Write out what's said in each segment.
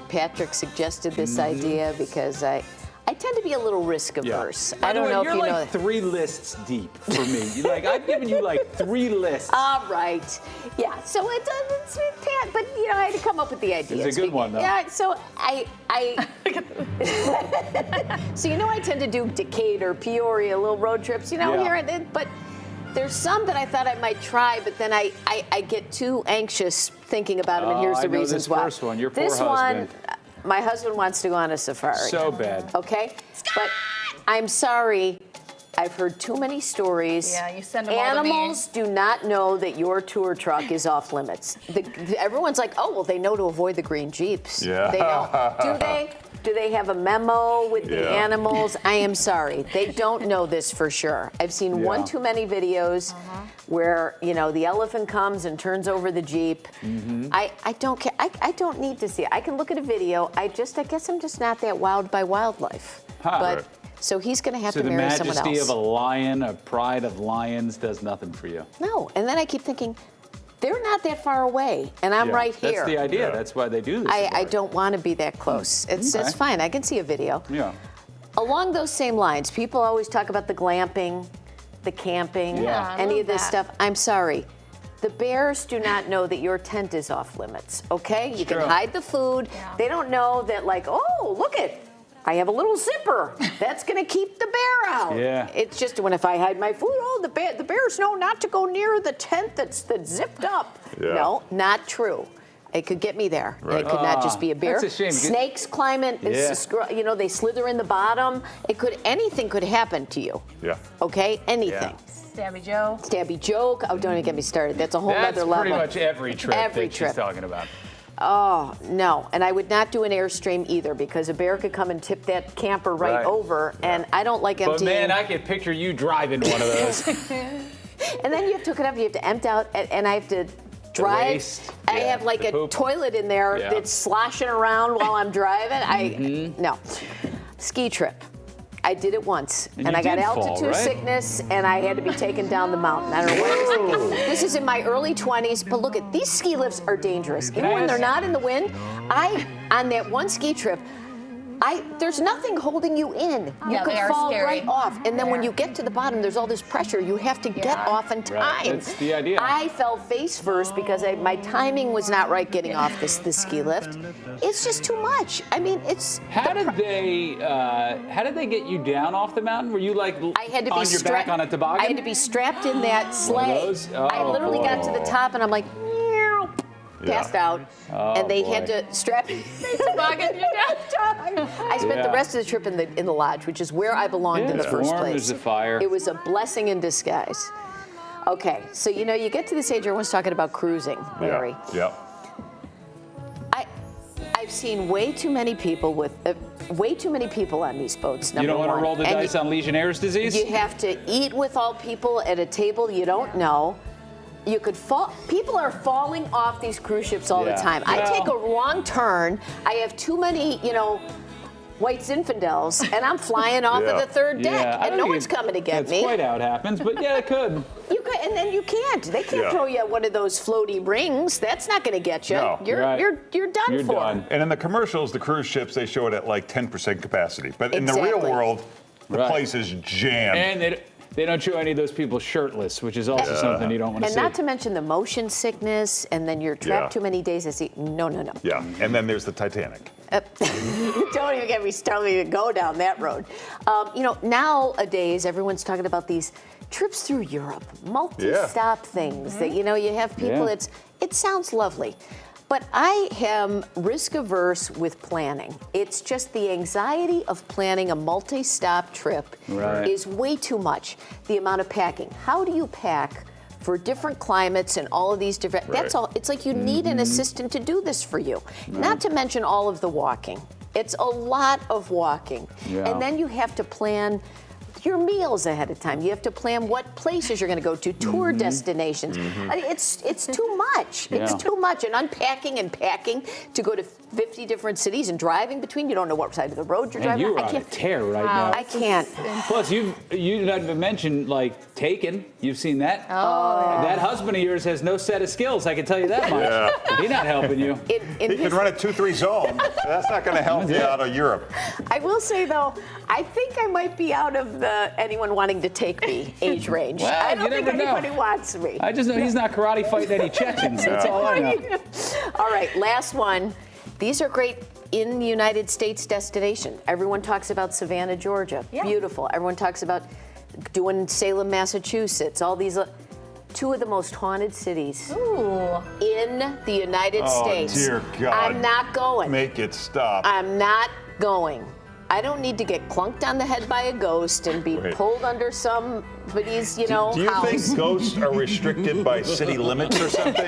Patrick suggested this idea because I tend to be a little risk averse. Yeah. I don't know if you're you know like 3 lists deep for me. Like I've given you like 3 lists. All right. Yeah. So it doesn't, but you know, I had to come up with the idea. It's a good one, though. Yeah. So so you know, I tend to do Decatur, Peoria, little road trips. You know, here and then, but. There's some that I thought I might try, but then I get too anxious thinking about them, and here's the reasons why. First one, your poor this husband. one, my husband wants to go on a safari. So bad. Okay? But I'm sorry. I've heard too many stories. Yeah, you send them all to me. Animals do not know that your tour truck is off limits. Everyone's like, oh, well, they know to avoid the green Jeeps. Yeah. They know. Do they? Do they have a memo with the animals? I am sorry. They don't know this for sure. I've seen one too many videos where, you know, the elephant comes and turns over the Jeep. I don't care. I don't need to see it. I can look at a video. I guess I'm just not that wowed by wildlife. But so he's going to have to marry someone else. So the majesty of a lion, a pride of lions does nothing for you. No. And then I keep thinking, they're not that far away, and I'm right here. That's the idea. That's why they do this. I don't want to be that close. It's fine. I can see a video. Yeah. Along those same lines, people always talk about the glamping, the camping, any of this stuff. I'm sorry. The bears do not know that your tent is off limits, okay? You can hide the food. They don't know that, like, oh, look it. I have a little zipper. That's going to keep the bear out. Yeah. It's just when if I hide my food, oh, the bears know not to go near the tent that's zipped up. Yeah. No, not true. It could get me there. It could not just be a bear. That's a shame. Snakes climb in. You know, they slither in the bottom. Anything could happen to you. Yeah. Okay? Anything. Stabby Joe. Stabby Joe. Oh, don't even get me started. That's a whole other level. That's pretty much every trip Every that trip. she's talking about. Oh, no. And I would not do an Airstream either because a bear could come and tip that camper right over, and I don't like emptying. But man, I can picture you driving one of those. And then you have to hook it up, you have to empty out, and I have to drive. waste. I have like a toilet in there that's sloshing around while I'm driving. No. Ski trip. I did it once, and I got altitude sickness, and I had to be taken down the mountain. I don't know what. This is in my early 20s, but look at these ski lifts are dangerous. Even when they're not in the wind, on that one ski trip, there's nothing holding you in. You could fall right off. And then when you get to the bottom, there's all this pressure. You have to get off in time. That's the idea. I fell face first because my timing was not right getting off this ski lift. It's just too much. I mean, it's. How did they get you down off the mountain? Were you like I had to be on your back on a toboggan? I had to be strapped in that sleigh. those? I literally got to the top and I'm like, passed out, and they had to strap me. Toboggan you down. I spent the rest of the trip in the lodge, which is where I belonged in the first place. There's a fire. It was a blessing in disguise. Okay, so you know, you get to this age, everyone's talking about cruising, Larry. Yeah. I've seen way too many people on these boats. You don't want to roll the dice on Legionnaire's disease? You have to eat with all people at a table you don't know. You could fall. People are falling off these cruise ships all the time. I take a wrong turn. I have too many, white Zinfandels, and I'm flying off of the third deck, and no one's coming to get me. That's quite how it happens, but it could. You could, and then you can't. They can't throw you one of those floaty rings. That's not going to get you. No. You're done You're for. done. And in the commercials, the cruise ships, they show it at like 10% capacity. But in the real world, the place is jammed. And they don't show any of those people shirtless, which is also something you don't want to see. And not to mention the motion sickness, and then you're trapped too many days at sea. No. Yeah, and then there's the Titanic. Don't even get me started to go down that road. Nowadays, everyone's talking about these trips through Europe, multi-stop things that, you have people, it sounds lovely. But I am risk averse with planning. It's just the anxiety of planning a multi-stop trip is way too much. The amount of packing. How do you pack for different climates and all of these different, that's all. It's like you need an assistant to do this for you. Not to mention all of the walking. It's a lot of walking. And then you have to plan your meals ahead of time. You have to plan what places you're going to go to, tour destinations. It's too much. It's too much. And unpacking and packing to go to 50 different cities and driving between. You don't know what side of the road you're Man, driving. you're I on a can't. tear right now. I can't. Plus, you not even mentioned like Taken. You've seen that? Oh, That husband of yours has no set of skills. I can tell you that much. Yeah. He's not helping you. In He can run a 2-3 zone. That's not going to help you out of Europe. I will say though, I think I might be out of the anyone wanting to take me age range. Well, I you don't think never know. anybody wants me. I just know he's not karate fighting any Chechens. That's all I know. All right, last one. These are great in the United States destination. Everyone talks about Savannah, Georgia. Yeah. Beautiful. Everyone talks about doing Salem, Massachusetts. All these two of the most haunted cities Ooh. in the United Oh, States. dear God. I'm not going. Make it stop. I'm not going. I don't need to get clunked on the head by a ghost and be Wait. pulled under somebody's, Do you house. think ghosts are restricted by city limits or something?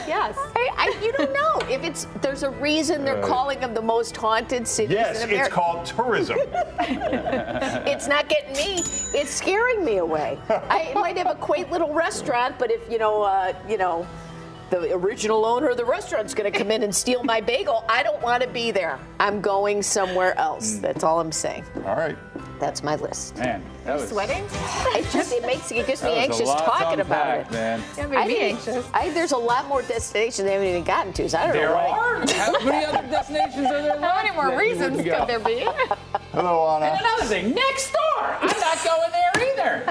Yes. You don't know if there's a reason they're calling them the most haunted cities Yes, in America. it's called tourism. It's not getting me. It's scaring me away. I might have a quaint little restaurant, but if the original owner of the restaurant's going to come in and steal my bagel, I don't want to be there. I'm going somewhere else. That's all I'm saying. All right. That's my list. Man, that was Sweating? It gets me that was anxious a lot talking to about unpack, it. man. That made me anxious. There's a lot more destinations they haven't even gotten to, so I don't There know why. are. How many other destinations are there? How many more that you reasons wouldn't go? could there be? Hello, Anna. And another thing, next door. I'm not going there either.